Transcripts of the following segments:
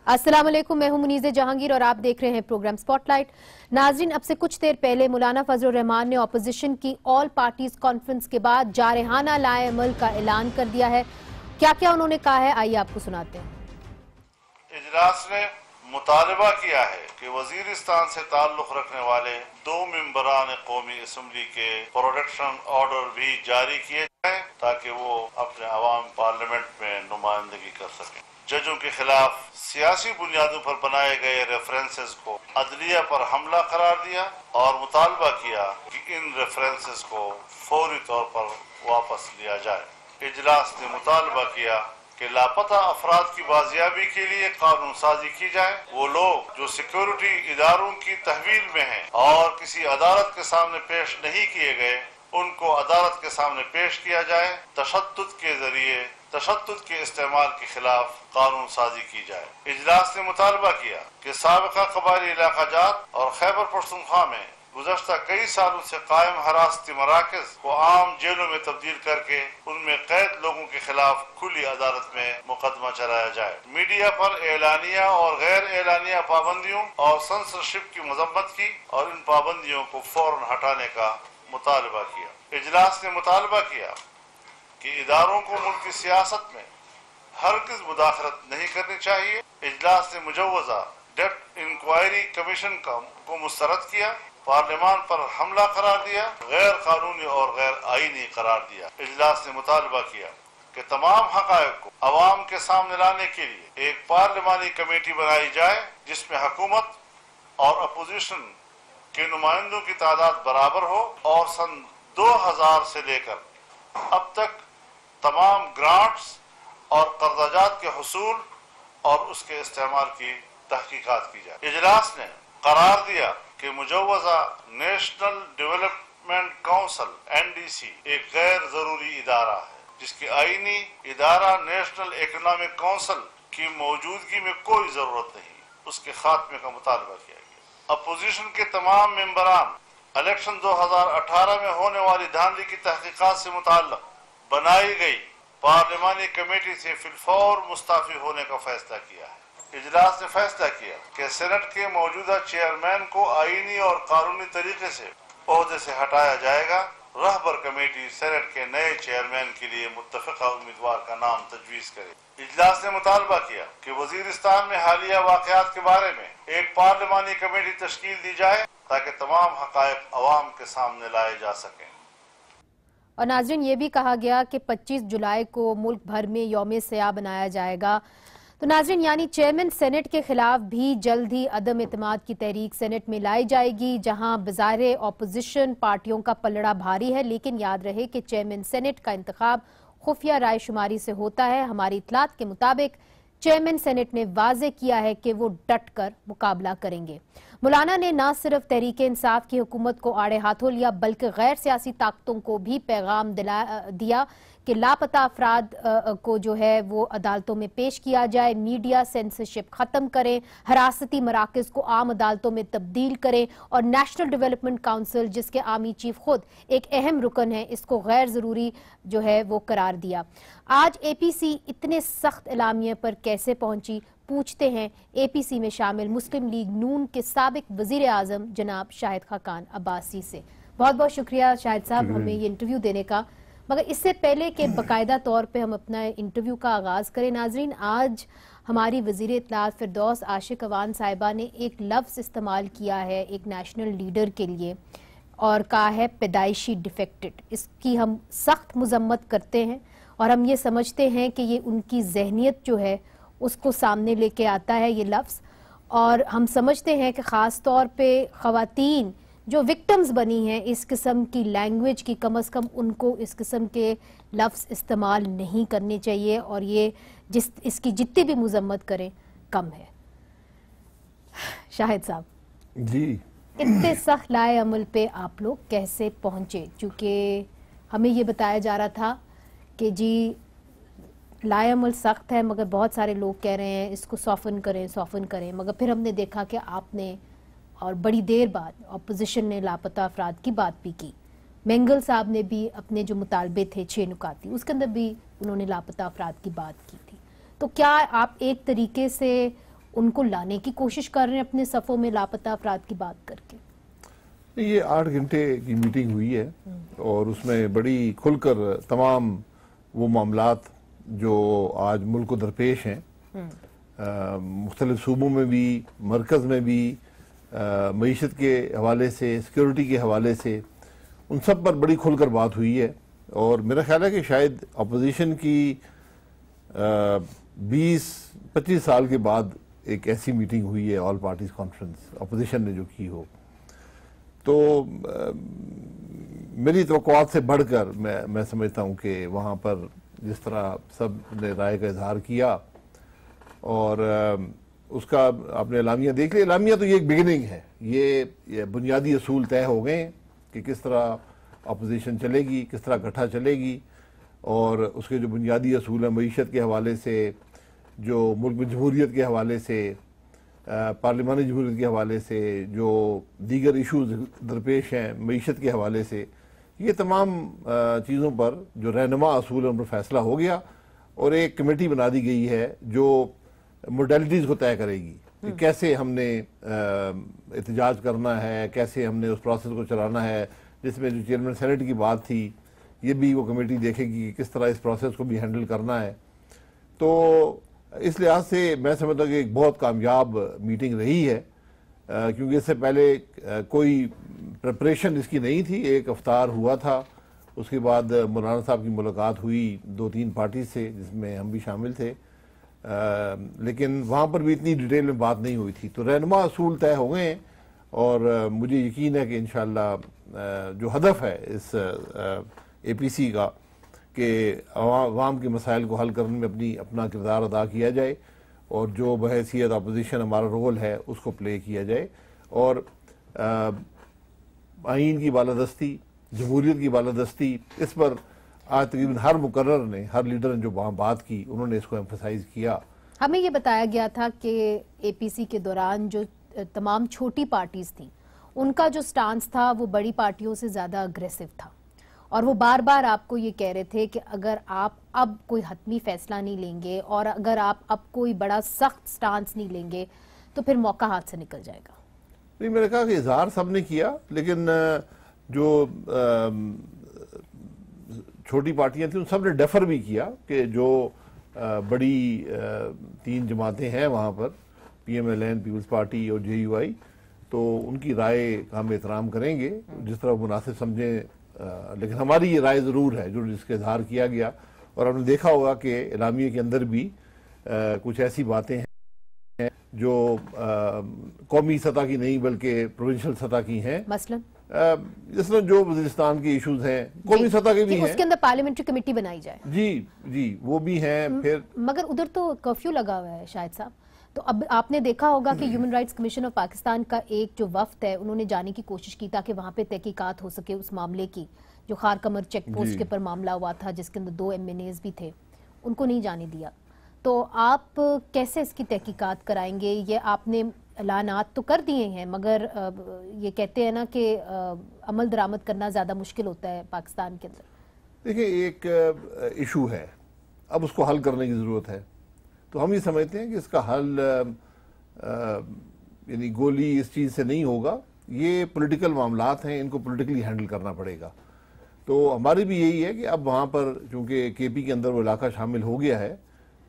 अस्सलाम वालेकुम, मैं हूं मुनीज़े जहांगीर और आप देख रहे हैं प्रोग्राम स्पॉटलाइट। नाजरीन, अब से कुछ देर पहले मौलाना फजलुर रहमान ने अपोजिशन की ऑल पार्टीज कॉन्फ्रेंस के बाद जारहाना लाए अमल का ऐलान कर दिया है। क्या क्या उन्होंने कहा है, आइए आपको सुनाते हैं। इजलास ने मुतालबा किया है कि वजीरिस्तान से ताल्लुक रखने वाले 2 मेंबरान कौमी असम्बली के प्रोटेक्शन ऑर्डर भी जारी किए जाएं ताकि वो अपने अवाम पार्लियामेंट में नुमाइंदगी कर सकें। जजों के खिलाफ सियासी बुनियादों पर बनाए गए रेफरेंसेस को अदलिया पर हमला करार दिया और मुतालबा किया कि इन रेफरेंसेस को फौरी तौर पर वापस लिया जाए। इजलास ने मुतालबा किया कि लापता अफराद की बाजियाबी के लिए कानून साजी की जाए। वो लोग जो सिक्योरिटी इदारों की तहवील में हैं और किसी अदालत के सामने पेश नहीं किए गए, उनको अदालत के सामने पेश किया जाए। तशद्दुद के जरिए तशद्दुद के इस्तेमाल के खिलाफ कानून साजी की जाए। इजलास ने मुतालबा किया कि साबिका कबायली इलाकाजात और खैबर पख्तूनख्वा में गुज़श्ता कई सालों से कायम हिरासती मराकज़ को आम जेलों में तब्दील करके उनमें कैद लोगों के खिलाफ खुली अदालत में मुकदमा चलाया जाए। मीडिया पर एलानिया और गैर एलानिया पाबंदियों और सेंसरशिप की मजम्मत की और इन पाबंदियों को फौरन हटाने का मुतालबा किया। इजलास ने मुतालबा किया कि इदारों को मुल्की सियासत में हरगिज़ मुदाखलत नहीं करनी चाहिए। इजलास ने मुजव्वज़ा डेप्थ इंक्वायरी कमीशन को मुस्तरद किया, पार्लियामान पर हमला करार दिया, गैर कानूनी और गैर आईनी करार दिया। इजलास ने मुतालबा किया कि तमाम हक़ाइक़ को अवाम के सामने लाने के लिए एक पार्लियामानी कमेटी बनाई जाए जिसमें हुकूमत और अपोजिशन के नुमाइंदों की तादाद बराबर हो और सन 2000 से लेकर अब तक तमाम ग्रांट्स और कर्जाजात के हुसूल और उसके इस्तेमाल की तहकीकात की जाए। इजलास ने करार दिया कि मुजव्वज़ा नेशनल डेवलपमेंट काउंसिल NDC एक गैर जरूरी इदारा है जिसकी आईनी इदारा नेशनल इकोनॉमिक काउंसिल की मौजूदगी में कोई जरूरत नहीं, उसके खात्मे का मुतालबा किया गया। अपोजिशन के तमाम मेंबरान इलेक्शन 2018 में होने वाली धांधली की तहकीकात से मुताल्लिक बनाई गई पार्लियामानी कमेटी से फिलफौर मुस्ताफी होने का फैसला किया है। इजलास ने फैसला किया कि सेनेट के मौजूदा चेयरमैन को आईनी और कानूनी तरीके से ओहदे से हटाया जाएगा। रहबर कमेटी सेनेट के नए चेयरमैन के लिए मुत्तफिका उम्मीदवार का नाम तजवीज़ करे। इजलास ने मुतालबा किया कि वजीरिस्तान में हालिया वाक़यात के बारे में एक पार्लियामानी कमेटी तश्कील दी जाए ताकि तमाम हक़ाइक़ अवाम के सामने लाए जा सकें। और नाज़रीन, ये भी कहा गया कि 25 जुलाई को मुल्क भर में यौम सयाह बनाया जाएगा। तो नाज़रीन, यानी चेयरमैन सेनेट के खिलाफ भी जल्द ही अदम एतमाद की तहरीक सेनेट में लाई जाएगी, जहां बज़ाहिर अपोजिशन पार्टियों का पलड़ा भारी है। लेकिन याद रहे कि चेयरमैन सेनेट का इंतखाब खुफिया राय शुमारी से होता है। हमारी इत्तलात के मुताबिक चेयरमैन सेनेट ने वाज़े किया है कि वो डट कर मुकाबला करेंगे। मौलाना ने न सिर्फ तहरीक इंसाफ की हुकूमत को आड़े हाथों लिया बल्कि गैर सियासी ताकतों को भी पैगाम दिया कि लापता अफराद को जो है वो अदालतों में पेश किया जाए, मीडिया सेंसरशिप खत्म करें, हिरासती मराकज़ को आम अदालतों में तब्दील करें और नेशनल डेवलपमेंट काउंसिल जिसके आमी चीफ खुद एक अहम रुकन है, इसको गैर ज़रूरी जो है वो करार दिया। आज APC इतने सख्त एलामिये पर कैसे पहुंची, पूछते हैं APC में शामिल मुस्लिम लीग नून के साबिक वजीर आजम जनाब शाहिद खाकान अब्बासी से। बहुत बहुत शुक्रिया शाहिद साहब हमें ये इंटरव्यू देने का। मगर इससे पहले कि बाकायदा तौर पे हम अपना इंटरव्यू का आगाज़ करें, नाजरीन, आज हमारी वज़ीर इत्तलात फिरदौस आशिक अवान साहिबा ने एक लफ्ज़ इस्तेमाल किया है एक नेशनल लीडर के लिए और कहा है पैदाइशी डिफेक्टेड। इसकी हम सख्त मजम्मत करते हैं और हम ये समझते हैं कि ये उनकी जहनीत जो है उसको सामने लेके आता है ये लफ्ज़। और हम समझते हैं कि ख़ास तौर पे ख़वातीन जो विक्टिम्स बनी हैं इस किस्म की लैंग्वेज की, कम अज़ कम उनको इस किस्म के लफ्ज़ इस्तेमाल नहीं करने चाहिए और ये इसकी जितनी भी मजम्मत करें कम है। शाहिद साहब जी, इतने सख्त लाए अमल पे आप लोग कैसे पहुंचे? चूँकि हमें ये बताया जा रहा था कि जी लाए अमल सख्त है मगर बहुत सारे लोग कह रहे हैं इसको सॉफन करें, मगर फिर हमने देखा कि आपने और बड़ी देर बाद अपोजिशन ने लापता अफराद की बात भी की। मेंगल साहब ने भी अपने जो मुतालबे थे 6 नुकाती उसके अंदर भी उन्होंने लापता अफराद की बात की थी। तो क्या आप एक तरीके से ان کو لانے کی کوشش کر رہے ہیں اپنے صفوں میں لاپتہ افراد کی بات کر کے؟ یہ 8 گھنٹے کی میٹنگ ہوئی ہے اور اس میں بڑی کھل کر تمام وہ معاملات جو آج ملک کو درپیش ہیں، مختلف صوبوں میں بھی، مرکز میں بھی، معیشت کے حوالے سے، سیکیورٹی کے حوالے سے، ان سب پر بڑی کھل کر بات ہوئی ہے۔ اور میرا خیال ہے کہ شاید اپوزیشن کی 20-25 سال کے بعد ایک ایسی میٹنگ ہوئی ہے، آل پارٹیز کانفرنس اپوزیشن نے جو کی ہو، تو میری توقعات سے بڑھ کر میں سمجھتا ہوں کہ وہاں پر جس طرح سب نے رائے کا اظہار کیا، اور اس کا آپ نے اعلامیہ دیکھ لیا۔ اعلامیہ تو یہ ایک بگننگ ہے، یہ بنیادی اصول طے ہو گئے ہیں کہ کس طرح اپوزیشن چلے گی، کس طرح گٹھا چلے گی، اور اس کے جو بنیادی اصول ہیں معیشت کے حوالے سے، جو ملک میں جمہوریت کے حوالے سے، پارلیمانی جمہوریت کے حوالے سے، جو دیگر ایشوز درپیش ہیں معیشت کے حوالے سے، یہ تمام چیزوں پر جو رہنما اصول ہیں ان پر فیصلہ ہو گیا، اور ایک کمیٹی بنا دی گئی ہے جو موڈیلٹیز کو طے کرے گی کہ کیسے ہم نے احتجاج کرنا ہے، کیسے ہم نے اس پروسیس کو چلانا ہے، جس میں جو چیئرمین سینٹ کی بات تھی، یہ بھی وہ کمیٹی دیکھے گی کہ کس طرح اس پروسیس کو بھی ہینڈل کرنا ہے۔ تو اس لحاظ سے میں سمجھتا ہوں کہ ایک بہت کامیاب میٹنگ رہی ہے، کیونکہ اس سے پہلے کوئی پریپریشن اس کی نہیں تھی۔ ایک افطار ہوا تھا، اس کے بعد مولانا صاحب کی ملاقات ہوئی 2-3 پارٹیز سے، جس میں ہم بھی شامل تھے، لیکن وہاں پر بھی اتنی ڈیٹیل میں بات نہیں ہوئی تھی۔ تو رہنما اصول طے ہو گئے ہیں، اور مجھے یقین ہے کہ انشاءاللہ جو ہدف ہے اس اے پی سی کا کہ عوام کے مسائل کو حل کرنے میں اپنا کردار ادا کیا جائے، اور جو بحیثیت اپوزیشن ہمارا رول ہے اس کو پلے کیا جائے، اور آئین کی بالادستی، جمہوریت کی بالادستی، اس پر آج تقریباً ہر مقرر نے، ہر لیڈر نے جو وہاں بات کی، انہوں نے اس کو ایمفسائز کیا۔ ہمیں یہ بتایا گیا تھا کہ اے پی سی کے دوران جو تمام چھوٹی پارٹیز تھیں ان کا جو سٹانس تھا وہ بڑی پارٹیوں سے زیادہ اگریسو تھا، اور وہ بار بار آپ کو یہ کہہ رہے تھے کہ اگر آپ اب کوئی حتمی فیصلہ نہیں لیں گے، اور اگر آپ اب کوئی بڑا سخت سٹانس نہیں لیں گے، تو پھر موقع ہاتھ سے نکل جائے گا۔ نہیں، میں نے کہا کہ اظہار سب نے کیا، لیکن جو چھوٹی پارٹیاں تھیں ان سب نے ڈیفر بھی کیا کہ جو بڑی 3 جماعتیں ہیں وہاں پر، P M L N, Peoples Party اور جے یو آئی، تو ان کی رائے کا ہم احترام کریں گے جس طرح مناسب سمجھیں، لیکن ہماری یہ رائے ضرور ہے جو جس کا اظہار کیا گیا۔ اور ہم نے دیکھا ہوگا کہ اعلامیے کے اندر بھی کچھ ایسی باتیں ہیں جو قومی سطح کی نہیں بلکہ پروونشل سطح کی ہیں، مثلا جس طرح جو وزیرستان کے ایشوز ہیں قومی سطح کے بھی ہیں، اس کے اندر پارلیمنٹری کمیٹی بنائی جائے، جی وہ بھی ہیں۔ پھر مگر ادھر تو کرفیو لگا ہوا ہے شاہد صاحب، تو اب آپ نے دیکھا ہوگا کہ human rights commission of Pakistan کا ایک جو وفد ہے انہوں نے جانے کی کوشش کی تاکہ وہاں پہ تحقیقات ہو سکے اس معاملے کی، جو خار کمر چیک پوسٹ کے پر معاملہ ہوا تھا جس کے اندر 2 MNAs بھی تھے، ان کو نہیں جانے دیا۔ تو آپ کیسے اس کی تحقیقات کرائیں گے؟ یہ آپ نے اعلانات تو کر دیے ہیں، مگر یہ کہتے ہیں نا کہ عمل درآمد کرنا زیادہ مشکل ہوتا ہے پاکستان کے اندر۔ دیکھیں، ایک ایشو ہے، اب اس کو حل کرنے کی ضرورت ہے، تو ہم یہ سمجھتے ہیں کہ اس کا حل یعنی گولی اس چیز سے نہیں ہوگا، یہ پولیٹیکل معاملات ہیں، ان کو پولیٹیکلی ہینڈل کرنا پڑے گا۔ تو ہماری بھی یہی ہے کہ اب وہاں پر چونکہ کے پی کے اندر وہ علاقہ شامل ہو گیا ہے،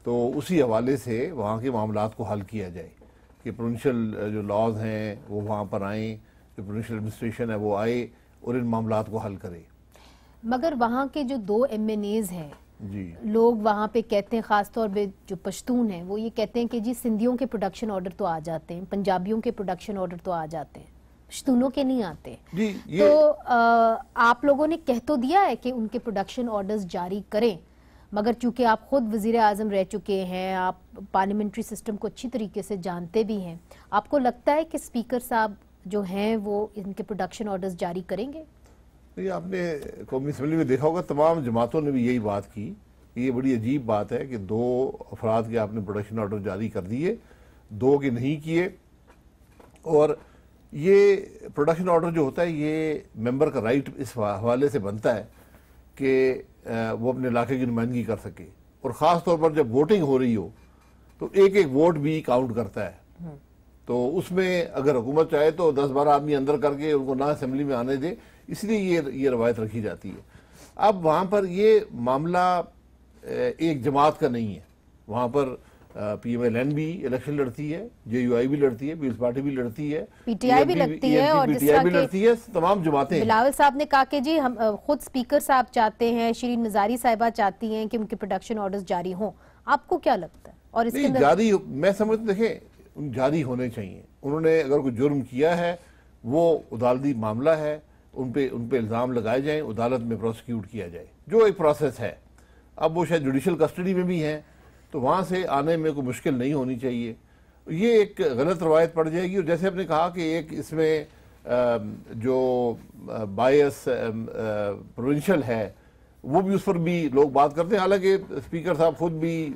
تو اسی حوالے سے وہاں کے معاملات کو حل کیا جائے کہ پروونشل جو لاز ہیں وہ وہاں پر آئیں، جو پروونشل ایڈمنسٹریشن ہے وہ آئے اور ان معاملات کو حل کرے۔ مگر وہاں کے جو 2 MNAs ہیں، جی، لوگ وہاں پہ کہتے ہیں، خاص طور پہ جو پشتون ہیں وہ یہ کہتے ہیں کہ جی سندھیوں کے پروڈکشن آرڈر تو آ جاتے ہیں، پنجابیوں کے پروڈکشن آرڈر تو آ جاتے ہیں، پشتونوں کے نہیں آتے۔ جی، تو آپ لوگوں نے کہہ تو دیا ہے کہ ان کے پروڈکشن آرڈرز جاری کریں، مگر چونکہ آپ خود وزیر اعظم رہ چکے ہیں، آپ پارلیمنٹری سسٹم کو اچھی طریقے سے جانتے بھی ہیں، آپ کو لگتا ہے کہ اسپیکر صاحب جو ہیں وہ ان کے پروڈکشن آرڈرز جاری کریں گے؟ یہ آپ نے قومی اسمبلی میں دیکھا ہوگا تمام جماعتوں نے بھی یہی بات کی۔ یہ بڑی عجیب بات ہے کہ 2 افراد کے آپ نے پروڈکشن آرڈر جاری کر دیے، 2 کے نہیں کیے، اور یہ پروڈکشن آرڈر جو ہوتا ہے یہ ممبر کا رائٹ اس حوالے سے بنتا ہے کہ وہ اپنے علاقے کی نمائندگی کر سکے، اور خاص طور پر جب ووٹنگ ہو رہی ہو تو ایک ووٹ بھی کاؤنٹ کرتا ہے۔ تو اس میں اگر حکومت چاہے تو 10-12 آدمی اندر کر کے ان کو نہ اسمبلی میں آنے دے، اس لیے یہ روایت رکھی جاتی ہے۔ اب وہاں پر یہ معاملہ ایک جماعت کا نہیں ہے، وہاں پر پی ایم ایل این بھی الیکشن لڑتی ہے، جے یو آئی بھی لڑتی ہے، پیپلز پارٹی بھی لڑتی ہے، پی ٹی آئی بھی لگتی ہے، اور جس طرح بھی لڑتی ہے، تمام جماعتیں۔ بلاول صاحب نے کہا کہ جی ہم خود اسپیکر صاحب چاہتے ہیں، شرین مزاری صاحبہ چاہتی ہیں کہ ان کے پروڈکشن آرڈرز جاری ہوں، آپ کو کیا لگتا ہے؟ اور اس کے اندر جاری میں سمجھتا دیکھیں جاری ہونے چاہیے، انہوں نے اگر کوئی جرم کیا ہے وہ عدالتی معاملہ ہے، ان پہ الزام لگائے جائیں، عدالت میں پروسیکیوٹ کیا جائے، جو ایک پروسیس ہے۔ اب وہ شاید جوڈیشل کسٹڈی میں بھی ہیں تو وہاں سے آنے میں کوئی مشکل نہیں ہونی چاہیے، یہ ایک غلط روایت پڑ جائے گی۔ اور جیسے آپ نے کہا کہ ایک اس میں جو بائس پروونشل ہے وہ بھی، اس پر بھی لوگ بات کرتے ہیں، حالانکہ اسپیکر صاحب خود بھی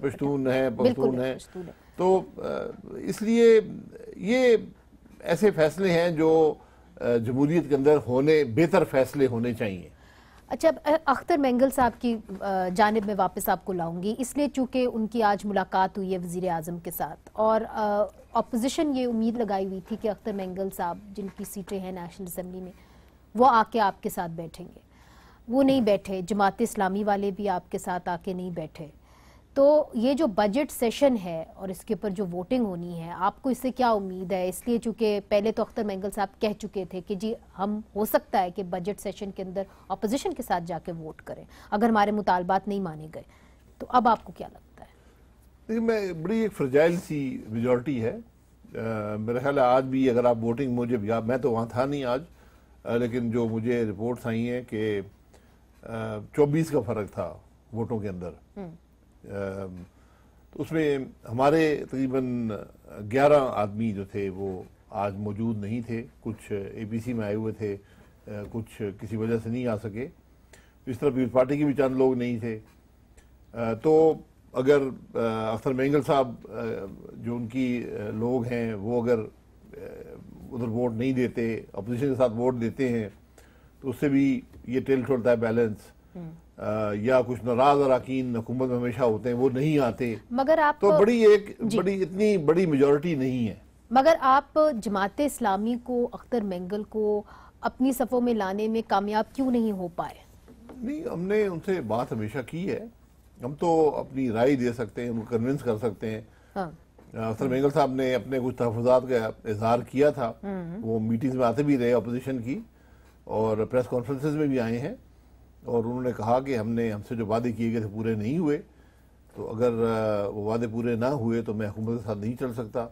پشتون ہیں، تو اس لیے یہ ایسے فیصلے ہیں جو جمہوریت کے اندر بہتر فیصلے ہونے چاہیے۔ اچھا، اختر مینگل صاحب کی جانب میں واپس آپ کو لاؤں گی، اس لیے چونکہ ان کی آج ملاقات ہوئی ہے وزیر اعظم کے ساتھ، اور اپوزیشن یہ امید لگائی ہوئی تھی کہ اختر مینگل صاحب جن کی سیٹیں ہیں نیشنل اسمبلی میں وہ آ کے آپ کے ساتھ بیٹھیں گے، وہ نہیں بیٹھے، جماعت اسلامی والے بھی آپ کے ساتھ آ کے نہیں بیٹھے۔ تو یہ جو بجٹ سیشن ہے اور اس کے اوپر جو ووٹنگ ہونی ہے، آپ کو اس سے کیا امید ہے؟ اس لیے چونکہ پہلے تو اختر مینگل صاحب کہہ چکے تھے کہ جی ہم ہو سکتا ہے کہ بجٹ سیشن کے اندر اپوزیشن کے ساتھ جا کے ووٹ کریں اگر ہمارے مطالبات نہیں مانے گئے، تو اب آپ کو کیا لگتا ہے؟ دیکھیں، بڑی ایک فرجائل سی میجورٹی ہے، میرا خیال ہے آج بھی اگر آپ ووٹنگ، مجھے میں تو وہاں تھا نہیں آج، لیکن جو مجھے رپورٹس آئی ہیں کہ 24 کا فرق تھا ووٹوں کے اندر، تو اس میں ہمارے تقریباً 11 آدمی جو تھے وہ آج موجود نہیں تھے، کچھ اے پی سی میں آئے ہوئے تھے، کچھ کسی وجہ سے نہیں آ سکے، اس طرح پیپلز پارٹی کے بھی چند لوگ نہیں تھے۔ تو اگر اختر مینگل صاحب جو ان کی لوگ ہیں وہ اگر ادھر ووٹ نہیں دیتے، اپوزیشن کے ساتھ ووٹ دیتے ہیں، تو اس سے بھی یہ ٹلٹ ہوتا ہے بیلنس، یا کچھ ناراض اراکین حکومت میں ہمیشہ ہوتے ہیں وہ نہیں آتے، مگر آپ تو اتنی بڑی میجورٹی نہیں ہے۔ مگر آپ جماعت اسلامی کو، اختر مینگل کو اپنی صفوں میں لانے میں کامیاب کیوں نہیں ہو پائے؟ نہیں، ہم نے ان سے بات ہمیشہ کی ہے، ہم تو اپنی رائے دے سکتے ہیں، ان کو کنونس کر سکتے ہیں۔ اختر مینگل صاحب نے اپنے کچھ تحفظات کا اظہار کیا تھا، وہ میٹنگز میں آتے بھی رہے اپوزیشن کی، اور پریس کانفرنسز میں بھی آئے ہیں، اور انہوں نے کہا کہ ہم سے جو وعدے کیے گئے تھے پورے نہیں ہوئے، تو اگر وہ وعدے پورے نہ ہوئے تو میں حکومت کے ساتھ نہیں چل سکتا۔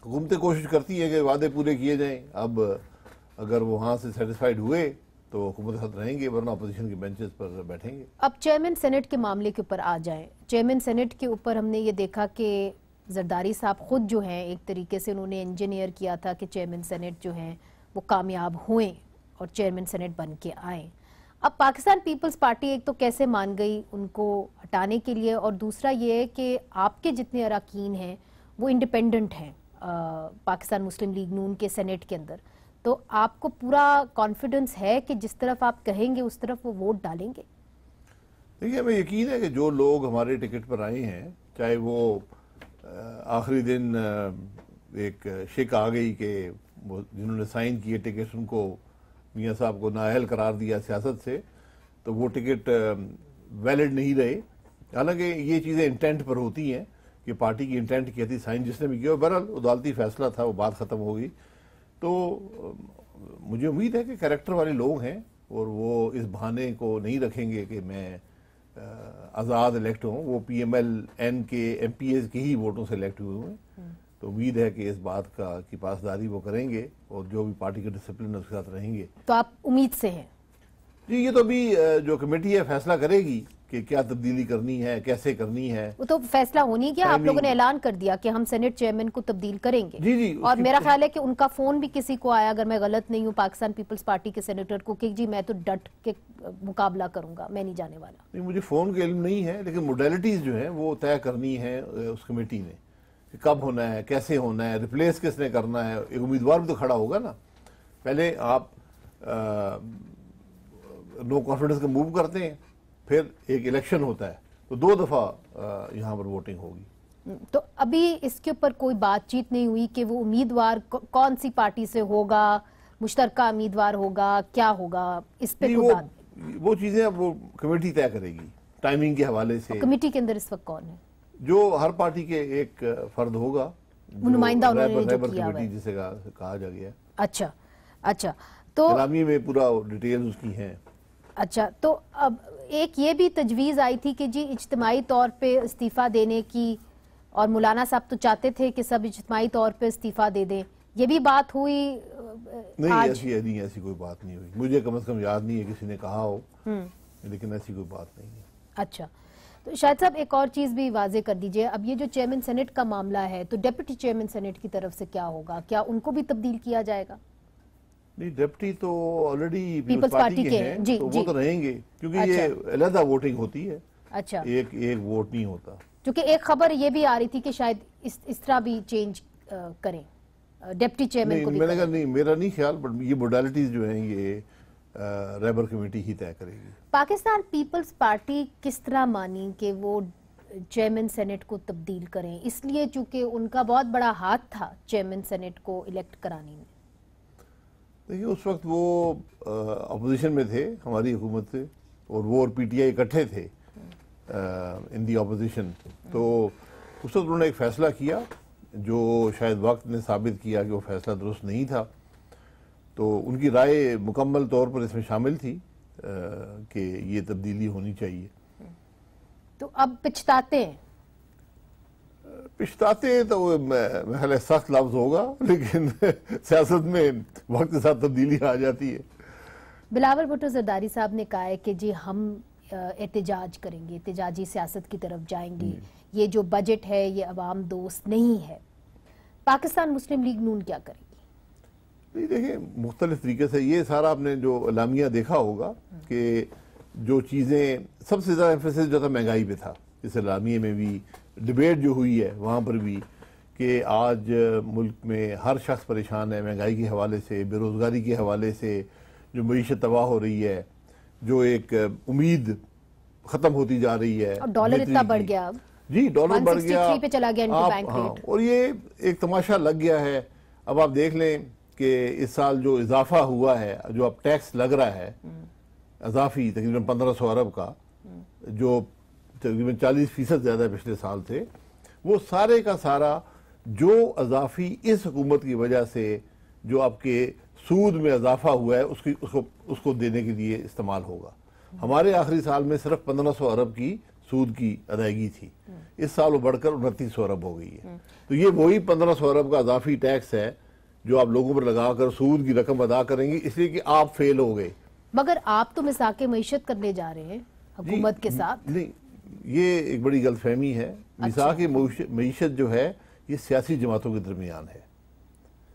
حکومتیں کوشش کرتی ہے کہ وعدے پورے کیے جائیں، اب اگر وہ وہاں سے سیٹسفائیڈ ہوئے تو حکومت کے ساتھ رہیں گے، ورنہ اپوزیشن کے بینچز پر بیٹھیں گے۔ اب چیئرمین سینٹ کے معاملے کے اوپر آ جائیں، چیئرمین سینٹ کے اوپر ہم نے یہ دیکھا کہ زرداری صاحب خود جو ہیں ایک طریقے سے انہوں نے انجینئر کیا تھا کہ چیئرمین سینٹ جو ہیں وہ کامیاب ہوئیں اور چیئرمین سینٹ بن کے آئیں۔ اب پاکستان پیپلز پارٹی ایک تو کیسے مان گئی ان کو ہٹانے کے لیے، اور دوسرا یہ ہے کہ آپ کے جتنے اراکین ہیں وہ انڈیپینڈنٹ ہیں پاکستان مسلم لیگ نون کے سینٹ کے اندر، تو آپ کو پورا کانفیڈنس ہے کہ جس طرف آپ کہیں گے اس طرف وہ ووٹ ڈالیں گے؟ دیکھیے، ہمیں یقین ہے کہ جو لوگ ہمارے ٹکٹ پر آئے ہیں، چاہے وہ آخری دن ایک شک آ گئی کہ جنہوں نے سائن کیے ٹکٹ ان کو میاں صاحب کو نااہل قرار دیا سیاست سے، تو وہ ٹکٹ ویلڈ نہیں رہے، حالانکہ یہ چیزیں انٹینٹ پر ہوتی ہیں کہ پارٹی کی انٹینٹ کی تھی، سائن جس نے بھی کیا، بہرحال عدالتی فیصلہ تھا، وہ بات ختم ہو گئی۔ تو مجھے امید ہے کہ کریکٹر والے لوگ ہیں اور وہ اس بہانے کو نہیں رکھیں گے کہ میں آزاد الیکٹ ہوں، وہ پی ایم ایل این کے ایم پی ایز کے ہی ووٹوں سے الیکٹ ہوئے ہیں، تو امید ہے کہ اس بات کی پاسداری وہ کریں گے اور جو بھی پارٹی کے ڈسپلن اس کے ساتھ رہیں گے۔ تو آپ امید سے ہیں؟ جی، یہ تو ابھی جو کمیٹی ہے فیصلہ کرے گی کہ کیا تبدیلی کرنی ہے، کیسے کرنی ہے۔ وہ تو فیصلہ ہونی کیا، آپ لوگوں نے اعلان کر دیا کہ ہم سینٹ چیئرمین کو تبدیل کریں گے۔ جی، اور میرا خیال ہے کہ ان کا فون بھی کسی کو آیا، اگر میں غلط نہیں ہوں، پاکستان پیپلز پارٹی کے سینیٹر کو، کہ جی میں تو ڈٹ کے مقابلہ کروں گا، میں نہیں جانے والا۔ نہیں، مجھے فون کا علم نہیں ہے، لیکن موڈیلٹیز جو ہیں وہ طے کرنی ہے اس کمیٹی نے، کہ کب ہونا ہے، کیسے ہونا ہے، ریپلیس کس نے کرنا ہے، ایک امیدوار بھی تو کھڑا ہوگا نا۔ پہلے آپ نو کانفیڈنس کا موو کرتے ہیں، پھر ایک الیکشن ہوتا ہے، تو 2 دفعہ یہاں پر ووٹنگ ہوگی۔ तो अभी इसके ऊपर कोई बातचीत नहीं हुई कि वो उम्मीदवार कौन सी पार्टी से होगा, मुश्तरका उम्मीदवार होगा, क्या होगा, इस पे कोई बात? वो चीजें अब वो कमेटी तय करेगी टाइमिंग के हवाले से। कमेटी के अंदर इस वक्त कौन है? जो हर पार्टी के एक फर्द होगा, नुमाइंदा उन्होंने जो किया कमेटी जिसे कहा जा गया। अच्छा तो इलामी में पूरा डिटेल उसकी है। अच्छा, तो अब एक ये भी तजवीज़ आई थी कि जी इज्तिमाई तौर पे इस्तीफ़ा देने की, और मौलाना साहब तो चाहते थे कि सब इज्तिमाई तौर पे इस्तीफ़ा दे दें, ये भी बात हुई? नहीं, ऐसी कोई बात नहीं हुई, मुझे कम से कम याद नहीं है किसी ने कहा हो, लेकिन ऐसी कोई बात नहीं है। अच्छा, तो शायद साहब एक और चीज़ भी वाजे कर दीजिए, अब ये जो चेयरमैन सेनेट का मामला है, तो डिप्टी चेयरमैन सेनेट की तरफ से क्या होगा? क्या उनको भी तब्दील किया जाएगा? नहीं, डिप्टी तो ऑलरेडी पीपल्स पार्टी के हैं, जी, तो वो तो रहेंगे, क्योंकि ये अलग वोटिंग होती है। अच्छा, एक वोट नहीं होता। क्योंकि एक खबर ये भी आ रही थी कि शायद इस तरह भी चेंज करें डिप्टी चेयरमैन को भी। मैंने कहा नहीं, मेरा नहीं ख्याल, बट ये मोडालिटीज जो हैं ये रैबर कमेटी ही तय करेगी। पाकिस्तान पीपल्स पार्टी किस तरह मानी कि वो चेयरमैन सेनेट को तब्दील करें, इसलिए चूंकि उनका बहुत बड़ा हाथ था चेयरमैन सेनेट को इलेक्ट कराने में? देखिए, उस वक्त वो अपोजिशन में थे हमारी हुकूमत से, और वो और पीटीआई इकट्ठे थे इन दी अपोजिशन। तो उस वक्त उन्होंने एक फैसला किया जो शायद वक्त ने साबित किया कि वो फैसला दुरुस्त नहीं था। तो उनकी राय मुकम्मल तौर पर इसमें शामिल थी कि ये तब्दीली होनी चाहिए। तो अब पछताते हैं? पिछताते तो मैं सख्त लफ्ज होगा, लेकिन सियासत में वक्त के साथ तब्दीली आ जाती है। बिलावल भुट्टो जरदारी साहब ने कहा है कि जी हम एहतजाज करेंगे, एहतजाजी सियासत की तरफ जाएंगे, ये जो बजट है ये अवाम दोस्त नहीं है। पाकिस्तान मुस्लिम लीग नून क्या करेगी? नहीं, देखिए, मुख्तलिफ तरीके से ये सारा आपने जो अलामिया देखा होगा कि जो चीज़ें सबसे ज़्यादा एम्फेसिस जो था महंगाई पे था, इस अलामिया में भी डिबेट जो हुई है वहाँ पर भी कि आज मुल्क में हर शख्स परेशान है महंगाई के हवाले से, बेरोज़गारी के हवाले से, जो मईशत तबाह हो रही है, जो एक उम्मीद ख़त्म होती जा रही है। और डॉलर इतना बढ़ गया, अब जी डॉलर बढ़ गया पे चला गया इनकी बैंक हाँ, रेट। और ये एक तमाशा लग गया है। अब आप देख लें कि इस साल जो इजाफा हुआ है, जो अब टैक्स लग रहा है इजाफी तकरीबन 1500 अरब का, जो तकरीबन 40% ज़्यादा पिछले साल थे, वो सारे का सारा जो इजाफी इस हुकूमत की वजह से जो आपके सूद में इजाफा हुआ है उसको देने के लिए इस्तेमाल होगा। हमारे आखिरी साल में सिर्फ 1500 अरब की सूद की अदायगी थी, इस साल वो बढ़कर 2900 अरब हो गई है। तो ये वही 1500 अरब का इजाफी टैक्स है जो आप लोगों पर लगाकर सूद की रकम अदा करेंगे, इसलिए कि आप फेल हो गए। मगर आप तो मिसाके मईशत करने जा रहे हैं हुकूमत के साथ। नहीं, ये एक बड़ी गलतफहमी है। मिसाके मईशत जो है ये सियासी जमातों के दरमियान है,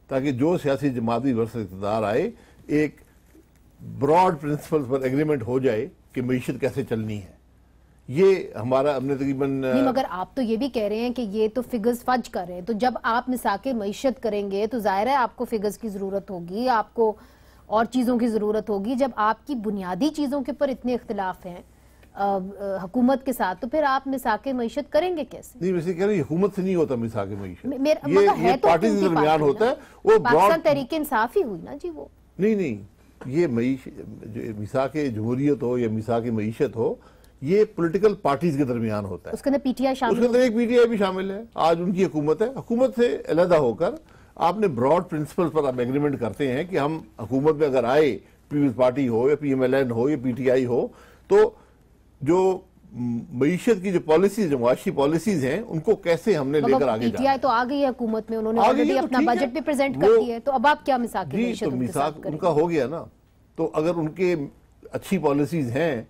ताकि जो सियासी जमात भी वर्ष इक़्तिदार आए, एक ब्रॉड प्रिंसिपल पर एग्रीमेंट हो जाए कि मईशत कैसे चलनी है। ये हमारा हमने तकरीबन नहीं, मगर आप तो ये भी कह रहे हैं कि ये तो फिगर्स फज कर रहे हैं, तो जब आप मिसाके मईशत करेंगे तो जाहिर है आपको फिगर्स की जरूरत होगी, आपको और चीजों की जरूरत होगी। जब आपकी बुनियादी चीजों के ऊपर इतने इख्तिलाफ हैं हुकूमत के साथ, तो फिर आप मिसाके मईशत करेंगे कैसे? नहीं, वैसे कह रही हुकूमत से नहीं होता मिसाके मईशत, ये पार्टी के दरमियान होता है। वो पाकिस्तान तहरीक इंसाफ ही हुई ना जी वो। नहीं, ये मिसाके जमहूरियत हो या मिसाके मईशत हो, ये पॉलिटिकल पार्टीज के दरमियान होता है। उसके अंदर पीटीआई शामिल, उसके अंदर एक पीटीआई भी शामिल है। आज उनकी हुकूमत है, हुकूमत से अलहदा होकर आपने ब्रॉड प्रिंसिपल पर आप एग्रीमेंट करते हैं कि हम हुकूमत में अगर आए, पीपल्स पार्टी हो या पीएमएलएन हो या पीटीआई हो, तो जो मईशत की जो पॉलिसीज, जो मुआशी पॉलिसीज हैं, उनको कैसे हमने लेकर आगे जाना। पीटीआई तो आ गई है हुकूमत में, उन्होंने ऑलरेडी अपना बजट भी प्रेजेंट कर दिया है, तो अब आप क्या मिसाक उनका हो गया ना। तो अगर उनके अच्छी पॉलिसीज हैं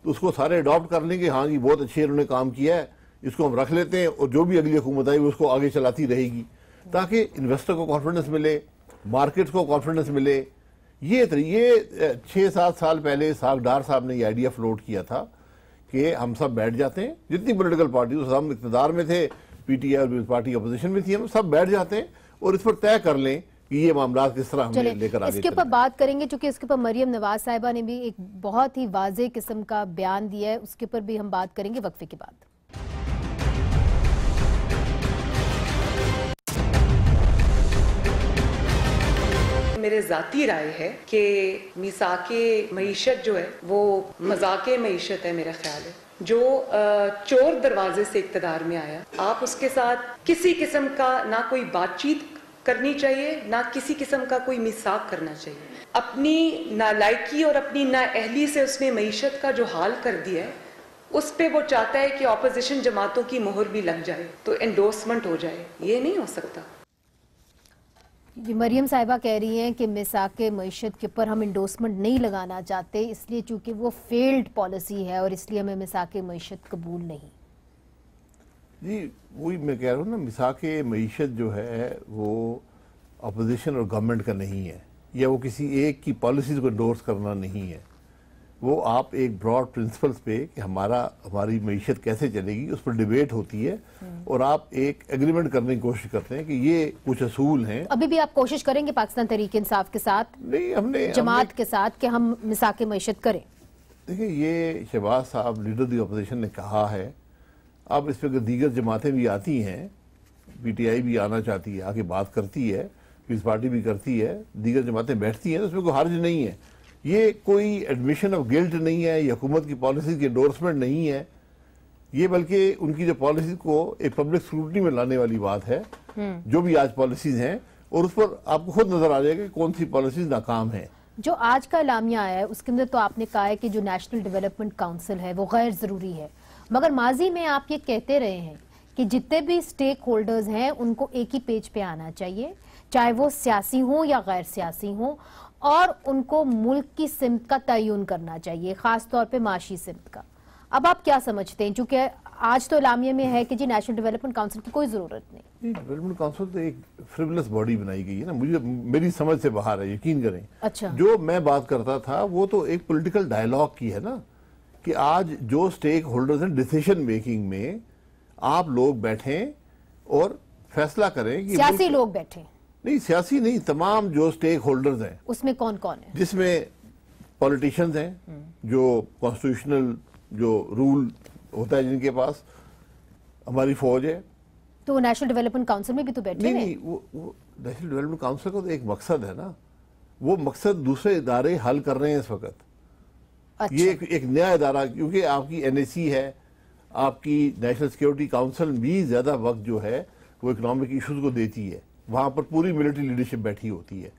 तो उसको सारे अडॉप्ट कर लेंगे, हाँ जी बहुत अच्छे उन्होंने काम किया है, इसको हम रख लेते हैं, और जो भी अगली हुकूमत आई उसको आगे चलाती रहेगी, ताकि इन्वेस्टर को कॉन्फिडेंस मिले, मार्केट को कॉन्फिडेंस मिले। ये 6-7 साल पहले साहब डार साहब ने ये आइडिया फ्लोट किया था कि हम सब बैठ जाते हैं, जितनी पॉलिटिकल पार्टी, हम इक़्तिदार में थे, पीटीआई और पीपल्स पार्टी अपोजिशन में थी, हम सब बैठ जाते हैं और इस पर तय कर लें कि ये मामला किस तरह हमें लेकर आगे। इसके ऊपर बात करेंगे, चूंकि इसके ऊपर मरियम नवाज साहिबा ने भी एक बहुत ही वाज़ेह किस्म का बयान दिया है, उसके ऊपर भी हम बात करेंगे वक्फे के बाद। میرے ذاتی رائے ہے کہ میثاق معیشت جو ہے وہ مذاق معیشت ہے. میرا خیال ہے جو چور دروازے سے اقتدار میں آیا, آپ اس کے ساتھ کسی قسم کا نہ کوئی بات چیت کرنی چاہیے, نہ کسی قسم کا کوئی میثاق کرنا چاہیے. اپنی نالائکی اور اپنی نااہلی سے اس نے معیشت کا جو حال کر دیا ہے, اس پہ وہ چاہتا ہے کہ اپوزیشن جماعتوں کی مہر بھی لگ جائے تو انڈورسمنٹ ہو جائے. یہ نہیں ہو سکتا. جی, مریم صاحبہ کہہ رہی ہیں کہ میثاق معیشت کے اوپر ہم انڈورسمنٹ نہیں لگانا چاہتے, اس لیے چونکہ وہ فیلڈ پالیسی ہے اور اس لیے ہمیں میثاق معیشت قبول نہیں. جی وہی میں کہہ رہا ہوں نا, میثاق معیشت جو ہے وہ اپوزیشن اور گورنمنٹ کا نہیں ہے, یا وہ کسی ایک کی پالیسیز کو انڈورس کرنا نہیں ہے. وہ آپ ایک براڈ پرنسپلز پہ کہ ہماری معیشت کیسے چلے گی اس پر ڈیبیٹ ہوتی ہے, اور آپ ایک ایگریمنٹ کرنے کی کوشش کرتے ہیں کہ یہ کچھ اصول ہیں. ابھی بھی آپ کوشش کریں گے پاکستان تحریک انصاف کے ساتھ, نہیں ہم نے جماعت کے ساتھ, کہ ہم میثاق معیشت کریں؟ دیکھیں یہ شہباز صاحب لیڈر دی اپوزیشن نے کہا ہے. اب اس پہ اگر دیگر جماعتیں بھی آتی ہیں, پی ٹی آئی بھی آنا چاہتی ہے, آگے بات کرتی ہے, پیپلز پارٹی بھی کرتی ہے, دیگر جماعتیں بیٹھتی ہیں, تو اس میں کوئی حرج نہیں ہے. یہ کوئی ایڈمیشن آف گلٹ نہیں ہے, یہ حکومت کی پالیسیز کی انڈورسمنٹ نہیں ہے, یہ بلکہ ان کی جو پالیسیز کو ایک پبلک اسکروٹنی میں لانے والی بات ہے. جو بھی آج پالیسیز ہیں, اور اس پر آپ کو خود نظر آ جائے گا کہ کون سی پالیسیز ناکام ہیں. جو آج کا اعلامیہ آیا ہے اس کے اندر تو آپ نے کہا ہے کہ جو نیشنل ڈیولپمنٹ کاؤنسل ہے وہ غیر ضروری ہے, مگر ماضی میں آپ یہ کہتے رہے ہیں کہ جتنے بھی سٹیک ہولڈرز ہیں ان کو ایک ہی پیج پہ آنا چاہیے, چاہے وہ سیاسی ہوں یا غیر سیاسی ہوں, اور ان کو ملک کی سمت کا تعین کرنا چاہیے, خاص طور پہ معاشی سمت کا. اب آپ کیا سمجھتے ہیں, چونکہ آج تو اعلامیہ میں ہے کہ جی نیشنل ڈیولپمنٹ کاؤنسل کی کوئی ضرورت نہیں. ڈیولپمنٹ کانسل تو ایک فریولس باڈی بنائی گئی ہے نا, مجھے میری سمجھ سے باہر ہے, یقین کریں. اچھا, جو میں بات کرتا تھا وہ تو ایک پولیٹیکل ڈائیلاگ کی ہے نا, کہ آج جو سٹیک ہولڈرز ہیں ڈیسیشن میکنگ میں, آپ لوگ بیٹھیں اور فیصلہ کریں کہ سیاسی لوگ بیٹھیں. نہیں سیاسی نہیں, تمام جو سٹیک ہولڈرز ہیں اس میں کون کون ہے؟ جس میں پولیٹیشنز ہیں, جو کانسٹیٹیوشنل جو رول ہوتا ہے جن کے پاس, ہماری فوج ہے. تو وہ نیشنل ڈیولپمنٹ کاؤنسل میں بھی تو بیٹھے ہیں. نہیں وہ نیشنل ڈیولپمنٹ کاؤنسل کا تو ایک مقصد ہے نا, وہ مقصد دوسرے ادارے حل کر رہے ہیں اس وقت. یہ ایک نیا ادارہ, کیونکہ آپ کی این ایس سی ہے, آپ کی نیشنل سیکیورٹی کاؤنسل بھی زیادہ وقت جو ہے وہ اکنامک ایشوز کو دیتی ہے. وہاں پر پوری ملٹری لیڈرشپ بیٹھی ہوتی ہے,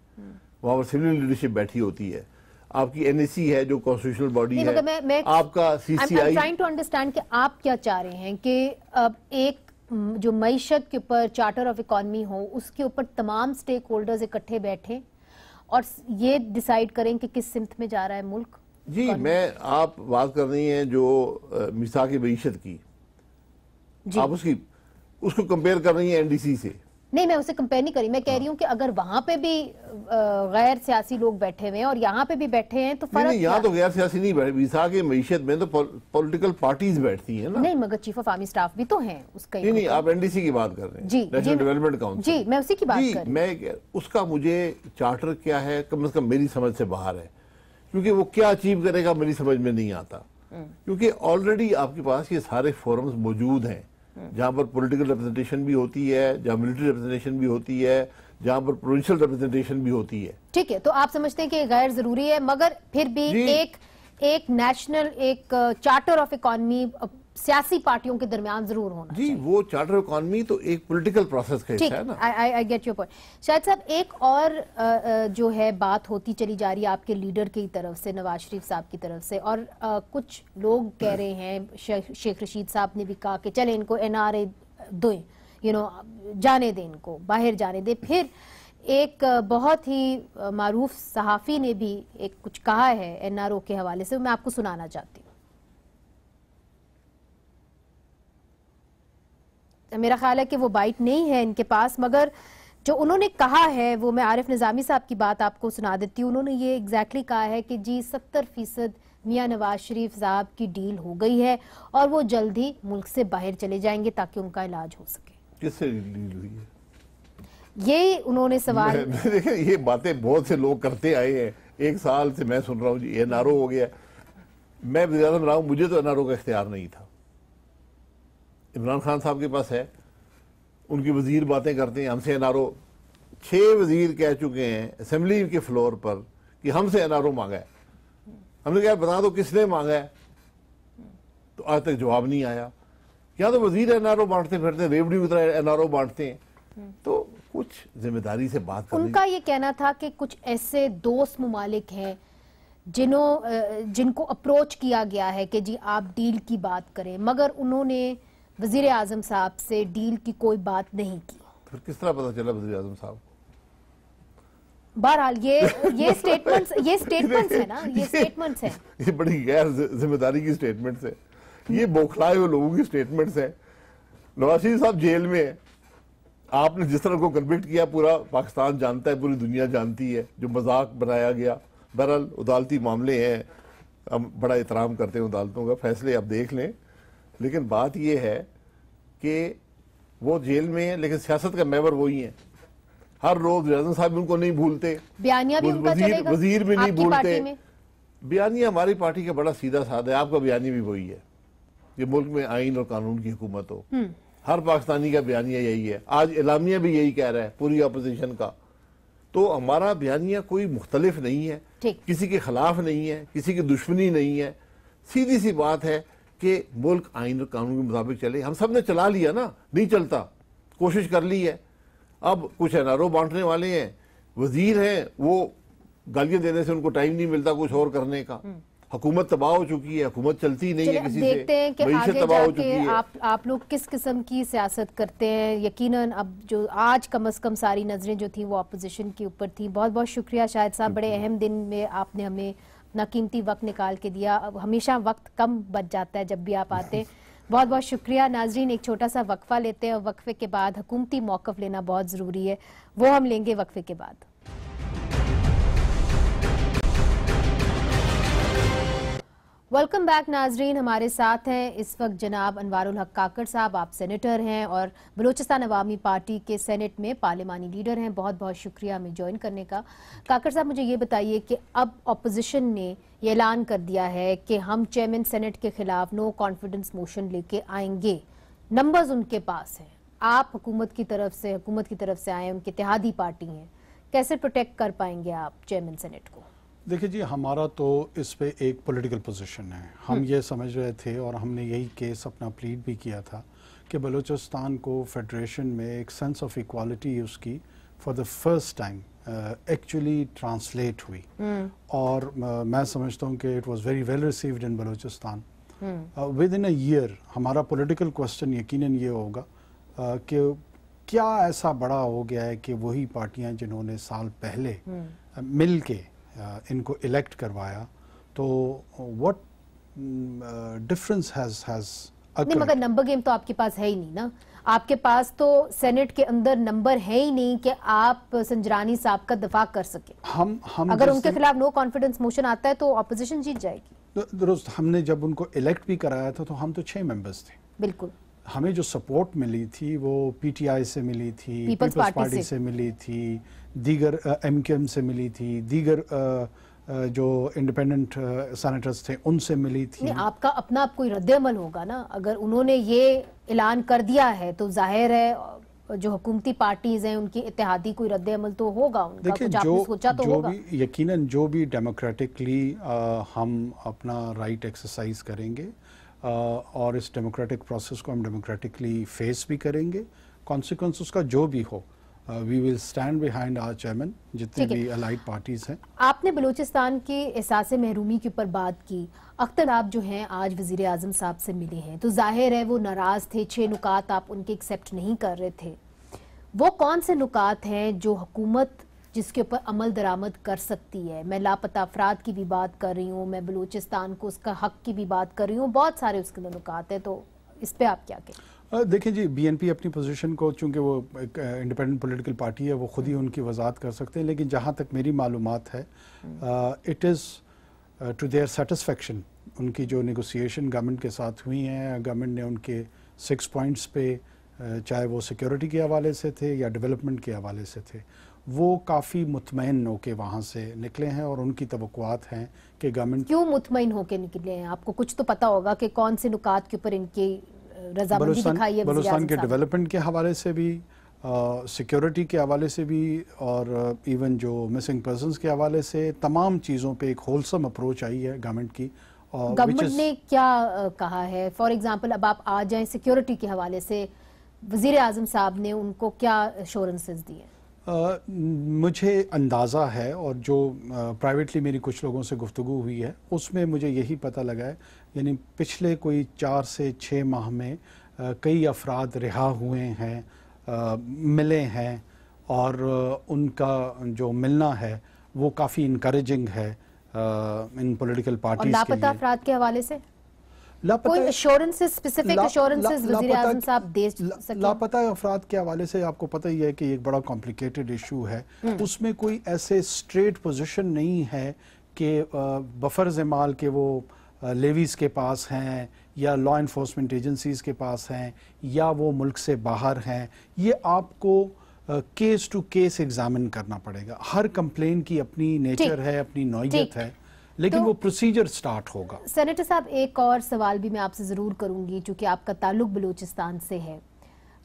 وہاں پر سول لیڈرشپ بیٹھی ہوتی ہے. آپ کی این ایس سی ہے جو کانسٹیٹیوشنل باڈی ہے, آپ کا سی سی آئی. ٹرائنگ ٹو انڈرسٹینڈ کہ آپ کیا چاہ رہے ہیں کہ اب ایک جو معیشت کے اوپر چارٹر آف اکانومی ہو, اس کے اوپر تمام سٹیک ہولڈرز اکٹھے بیٹھیں اور یہ ڈیسائیڈ کریں کہ کس سمت میں جا رہا ہے ملک. جی میں, آپ بات کر رہی ہیں جو میثاق معیشت کی, آپ اس کو کمپیئر کر رہی ہیں این ڈی سی سے. نہیں, میں اسے کمپیئر نہیں کری, میں کہہ رہی ہوں کہ اگر وہاں پہ بھی غیر سیاسی لوگ بیٹھے ہوئے ہیں اور یہاں پہ بھی بیٹھے ہیں تو فرق. نہیں, یہاں تو غیر سیاسی نہیں بیٹھے, میثاق معیشت میں تو پولیٹیکل پارٹیز بیٹھتی ہیں نا. نہیں, مگر چیف آف آرمی سٹاف بھی تو ہیں اس کا. نہیں, آپ این ڈی سی کی بات کر رہے ہیں, نیشنل ڈیولپمنٹ کاؤنسل. جی میں اسی کی بات کر رہی ہوں. میں اس کا مجھے چارٹر کیا ہے کم از کم میری سمجھ سے باہر ہے, کیونکہ وہ کیا اچیو کرے گا میری سمجھ میں نہیں آتا. کیونکہ آلریڈی آپ کے پاس یہ سارے فورمز موجود ہیں جہاں پر پولیٹیکل ریپرزنٹیشن بھی ہوتی ہے, جہاں ملٹری ریپرزنٹیشن بھی ہوتی ہے, جہاں پر پروونشل ریپرزنٹیشن بھی ہوتی ہے. ٹھیک ہے, تو آپ سمجھتے ہیں کہ غیر ضروری ہے, مگر پھر بھی ایک نیشنل ایک چارٹر آف اکانومی سیاسی پارٹیوں کے درمیان ضرور ہونا چاہیے. جی وہ چارٹر آف اکانومی تو ایک پولیٹیکل پروسیس کا حصہ ہے نا. I get your point. Shahid sahab, ایک اور جو ہے بات ہوتی چلی جا رہی ہے آپ کے لیڈر کی طرف سے, نواز شریف صاحب کی طرف سے, اور کچھ لوگ کہہ رہے ہیں, شیخ رشید صاحب نے بھی کہا کہ چلیں ان کو این آر اے دیں, جانے دیں, ان کو باہر جانے دیں. پھر ایک بہت ہی معروف صحافی نے بھی ایک کچھ کہا ہے این آر او کے حوالے سے, میں آپ کو سنانا چاہتی ہوں. میرا خیال ہے کہ وہ بائٹ نہیں ہے ان کے پاس, مگر جو انہوں نے کہا ہے وہ میں عارف نظامی صاحب کی بات آپ کو سنا دیتی ہوں. انہوں نے یہ ایگزیکٹلی کہا ہے کہ جی 70% میاں نواز شریف صاحب کی ڈیل ہو گئی ہے اور وہ جلد ہی ملک سے باہر چلے جائیں گے تاکہ ان کا علاج ہو سکے. کس سے ڈیل ہوئی ہے؟ یہی انہوں نے سوال. دیکھیں یہ باتیں بہت سے لوگ کرتے آئے ہیں, ایک سال سے میں سن رہا ہوں جی این آر او ہو گیا. میں وزیر اعظم رہا ہوں, مجھے تو این آر او کا اختیار نہیں تھا. عمران خان صاحب کے پاس ہے, ان کی وزیر باتیں کرتے ہیں, ہم سے این آر او 6 वजीर कह चुके हैं असेंबली के फ्लोर पर कि हमसे एनआरओ मांगा है। हमने कहा बता दो किसने मांगा है, तो आज तक जवाब नहीं आया। या तो वजीर एनआरओ बांटते फिरते हैं, रेवड़ी की तरह एनआरओ बांटते हैं। तो कुछ जिम्मेदारी से बात करनी। उनका ये कहना था कि कुछ ऐसे दोस्त मुमालिक हैं जिनको अप्रोच किया गया है कि जी आप डील की बात करें, मगर उन्होंने वजीर आजम साहब से डील की कोई बात नहीं की। फिर किस तरह पता चला वजीर आजम साहब? बहरहाल ये स्टेटमेंट्स है ना, ये स्टेटमेंट्स हैं। ये बड़ी गैर जिम्मेदारी की स्टेटमेंट्स है, ये बौखलाए हुए लोगों की स्टेटमेंट्स है। नवाज शरीफ साहब जेल में है, आपने जिस तरह को कन्विक्ट किया पूरा पाकिस्तान जानता है, पूरी दुनिया जानती है, जो मजाक बनाया गया। बहरहाल अदालती मामले हैं, हम बड़ा एहतराम करते हैं अदालतों का, फैसले आप देख लें। लेकिन बात यह है कि वो जेल में है, लेकिन सियासत का महवर वही है। हर रोज रज़न साहब भी उनको नहीं भूलते, बयानिया भी उनका चलेगा, वजीर भी नहीं आपकी भूलते। पार्टी में? बयानिया हमारी पार्टी का बड़ा सीधा साधा है, आपका बयानी भी वही है। ये मुल्क में आइन और कानून की हुकूमत हो, हर पाकिस्तानी का बयानिया यही है। आज एलामिया भी यही कह रहा है पूरी अपोजिशन का। तो हमारा बयानिया कोई मुख्तलिफ नहीं है, किसी के खिलाफ नहीं है, किसी की दुश्मनी नहीं है। सीधी सी बात है कि मुल्क आइन और कानून के मुताबिक चले। हम सब ने चला लिया ना, नहीं चलता, कोशिश कर ली है। अब कुछ एनआरओ बांटने वाले हैं, वजीर हैं, वो गालियां देने से उनको टाइम नहीं मिलता कुछ और करने का। हुकूमत तबाह हो चुकी है, हुकूमत चलती नहीं है किसी देखते हैं कि मईशत आगे तबाह हो चुकी जाके है। आप लोग किस किस्म की सियासत करते हैं। यकीनन अब जो आज कम से कम सारी नजरें जो थी वो अपोजिशन के ऊपर थी। बहुत बहुत शुक्रिया शाहिद साहब, बड़े अहम दिन में आपने हमें अपना कीमती वक्त निकाल के दिया। अब हमेशा वक्त कम बच जाता है जब भी आप आते हैं। बहुत बहुत शुक्रिया। नाजरीन, एक छोटा सा वक्फा लेते हैं और वक्फे के बाद हुकूमती मौक़िफ़ लेना बहुत ज़रूरी है, वो हम लेंगे वक्फे के बाद। वेलकम बैक नाजरीन, हमारे साथ हैं इस वक्त जनाब अनवारुल हक काकड़ साहब। आप सेनेटर हैं और बलूचिस्तान अवामी पार्टी के सेनेट में पार्लिमानी लीडर हैं। बहुत बहुत शुक्रिया हमें ज्वाइन करने का। काकड़ साहब, मुझे ये बताइए कि अब अपोजिशन ने ये ऐलान कर दिया है कि हम चेयरमैन सेनेट के खिलाफ नो कॉन्फिडेंस मोशन लेके आएंगे। नंबर्स उनके पास हैं, आप हुकूमत की तरफ से आए, उनकी इत्तेहादी पार्टी हैं, कैसे प्रोटेक्ट कर पाएंगे आप चेयरमैन सेनेट को? देखिए जी, हमारा तो इस पे एक पॉलिटिकल पोजीशन है। हम ये समझ रहे थे और हमने यही केस अपना प्लीड भी किया था कि बलूचिस्तान को फेडरेशन में एक सेंस ऑफ इक्वालिटी उसकी for the first time actually translate हुई। और मैं समझता हूँ कि it was very well received in Balochistan. With in a year हमारा पॉलिटिकल क्वेश्चन यकीनन ये होगा कि क्या ऐसा बड़ा हो गया है कि वही पार्टियां जिन्होंने साल पहले मिल के इनको इलेक्ट करवाया, तो व्हाट डिफरेंस हैज नहीं, मगर नंबर गेम तो आपके पास है ही नहीं ना। आपके पास तो सेनेट के अंदर नंबर है ही नहीं कि आप संजरानी साहब का दफा कर सके। हम अगर उनके खिलाफ नो कॉन्फिडेंस मोशन आता है तो अपोजिशन जीत जाएगी। दुरुस्त, हमने जब उनको इलेक्ट भी कराया था तो हम तो 6 मेंबर्स थे। बिल्कुल। हमें जो सपोर्ट मिली थी वो पीटीआई से मिली थी, पीपल्स पार्टी से मिली थी, दीगर एमकेएम से मिली थी, दीगर जो इंडिपेंडेंट सेनेटर्स थे उनसे मिली थी। नहीं, आपका अपना आप कोई रद्द-ए-अमल होगा ना। अगर उन्होंने ये ऐलान कर दिया है तो जाहिर है जो हुकूमती पार्टीज हैं उनकी इत्तेहादी कोई रद्द-ए-अमल तो होगा उनका। देखिए, कुछ आपने सोचा तो होगा। भी यकीनन जो भी डेमोक्रेटिकली हम अपना राइट एक्सरसाइज करेंगे और इस डेमोक्रेटिक प्रोसेस को हम डेमोक्रेटिकली फेस भी करेंगे। कॉन्सिक्वेंस उसका जो भी हो, we will stand behind our chairman, जितने भी अलाइड पार्टीज हैं। आपने बलूचिस्तान के एहसास महरूमी के ऊपर बात की। अख्तर आप जो हैं आज वजीर आजम साहब से मिले हैं, तो जाहिर है वो नाराज थे, 6 नुकात आप उनके एक्सेप्ट नहीं कर रहे थे। वो कौन से नुकात हैं जो हुकूमत जिसके ऊपर अमल दरामद कर सकती है? मैं लापता अफराद की भी बात कर रही हूँ, मैं बलूचिस्तान को उसका हक की भी बात कर रही हूँ, बहुत सारे उसके अंदर नुकात हैं, तो इस पे आप क्या कहें? देखिए जी, बीएनपी अपनी पोजीशन को, चूंकि वो एक इंडिपेंडेंट पॉलिटिकल पार्टी है, वो खुद ही उनकी वजाहत कर सकते हैं। लेकिन जहाँ तक मेरी मालूमात है, it is to their satisfaction उनकी जो नेगोशिएशन गवर्नमेंट के साथ हुई हैं, गवर्नमेंट ने उनके 6 पॉइंट्स पे, चाहे वो सिक्योरिटी के हवाले से थे या डेवलपमेंट के हवाले से थे, वो काफ़ी मुतमईन होके वहाँ से निकले हैं और उनकी तवक्कुआत हैं कि गवर्नमेंट। क्यों मुतमईन होके निकले हैं? आपको कुछ तो पता होगा कि कौन से नुकात के ऊपर इनकी रजामंदी दिखाई है। बलूचिस्तान के डेवलपमेंट के हवाले से भी, सिक्योरिटी के हवाले से भी और इवन जो मिसिंग पर्सन्स के हवाले से तमाम चीज़ों पे एक होलसम अप्रोच आई है गवर्नमेंट की। गवर्नमेंट ने क्या कहा है? फॉर एग्जांपल अब आप आ जाएं सिक्योरिटी के हवाले से, वज़ीर आज़म साहब ने उनको क्या एश्योरेंसेस दिए? मुझे अंदाज़ा है और जो प्राइवेटली मेरी कुछ लोगों से गुफ्तगू हुई है उसमें मुझे यही पता लगा है, यानी पिछले कोई 4 से 6 माह में कई अफराद रिहा हुए हैं, मिले हैं और उनका जो मिलना है वो काफ़ी इनकरेजिंग है इन पॉलिटिकल पार्टीज के लिए। लापता अफराद के हवाले से कोई एश्योरेंसेस, स्पेसिफिक एश्योरेंसेस वज़ीर आज़म साहब दे सके? लापता अफराद के हवाले से आपको पता ही है कि एक बड़ा कॉम्प्लिकेटेड इशू है, उसमें कोई ऐसे स्ट्रेट पोजीशन नहीं है कि बफर माल के वो लेवीज के पास हैं या लॉ इन्फोर्समेंट एजेंसीज के पास हैं या वो मुल्क से बाहर हैं। ये आपको केस टू केस एग्जामिन करना पड़ेगा। हर कंप्लेन की अपनी नेचर है, अपनी नौइयत है, लेकिन वो प्रोसीजर स्टार्ट होगा। सेनेटर साहब, एक और सवाल भी मैं आपसे ज़रूर करूंगी, चूंकि आपका ताल्लुक बलूचिस्तान से है।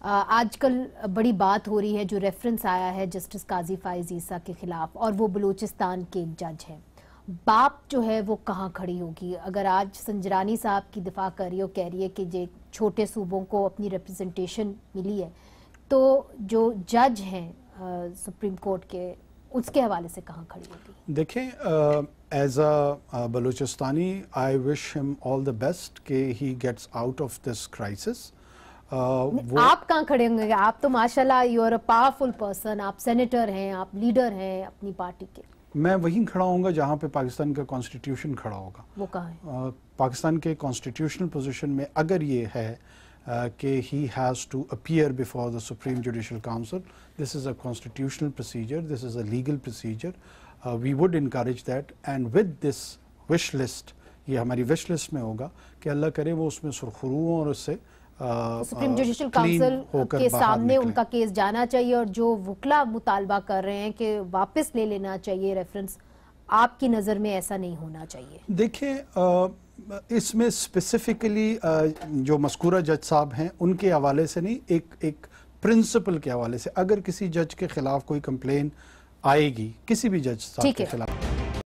आजकल बड़ी बात हो रही है, जो रेफरेंस आया है जस्टिस काजी फाइज ईसा के खिलाफ, और वो बलूचिस्तान के एक जज हैं। बाप जो है वो कहाँ खड़ी होगी? अगर आज संजरानी साहब की दिफा कर रही हो, कह रही है कि जो छोटे सूबों को अपनी रिप्रेजेंटेशन मिली है, तो जो जज हैं सुप्रीम कोर्ट के, उसके हवाले से कहाँ खड़ी होगी? देखें, as a Balochistani I wish him all the best कि he gets out of this crisis. आप कहाँ खड़े होंगे? आप तो माशाल्लाह you are a powerful person, आप सेनेटर हैं, आप लीडर हैं अपनी पार्टी के। मैं वहीं खड़ा होऊंगा जहाँ पे पाकिस्तान का कॉन्स्टिट्यूशन खड़ा होगा। वो कहाँ है? पाकिस्तान के कॉन्स्टिट्यूशनल पोजीशन में अगर ये है कि he has to appear before the supreme judicial council, this is a constitutional procedure, this is a legal procedure, we would encourage that. And with this wish list, ये हमारी विश लिस्ट में होगा कि अल्लाह करे वो उसमें सुरखरू हो और उससे सुप्रीम जुडिशल काउंसिल के सामने उनका केस जाना चाहिए, और जो वकला मुतालबा कर रहे हैं कि वापस ले लेना चाहिए रेफरेंस, आपकी नज़र में ऐसा नहीं होना चाहिए? देखिए, इसमें स्पेसिफिकली जो मज़कूरा जज साहब हैं उनके हवाले से नहीं, एक प्रिंसिपल के हवाले से, अगर किसी जज के खिलाफ कोई कंप्लेन आएगी, किसी भी जज साहब के खिलाफ,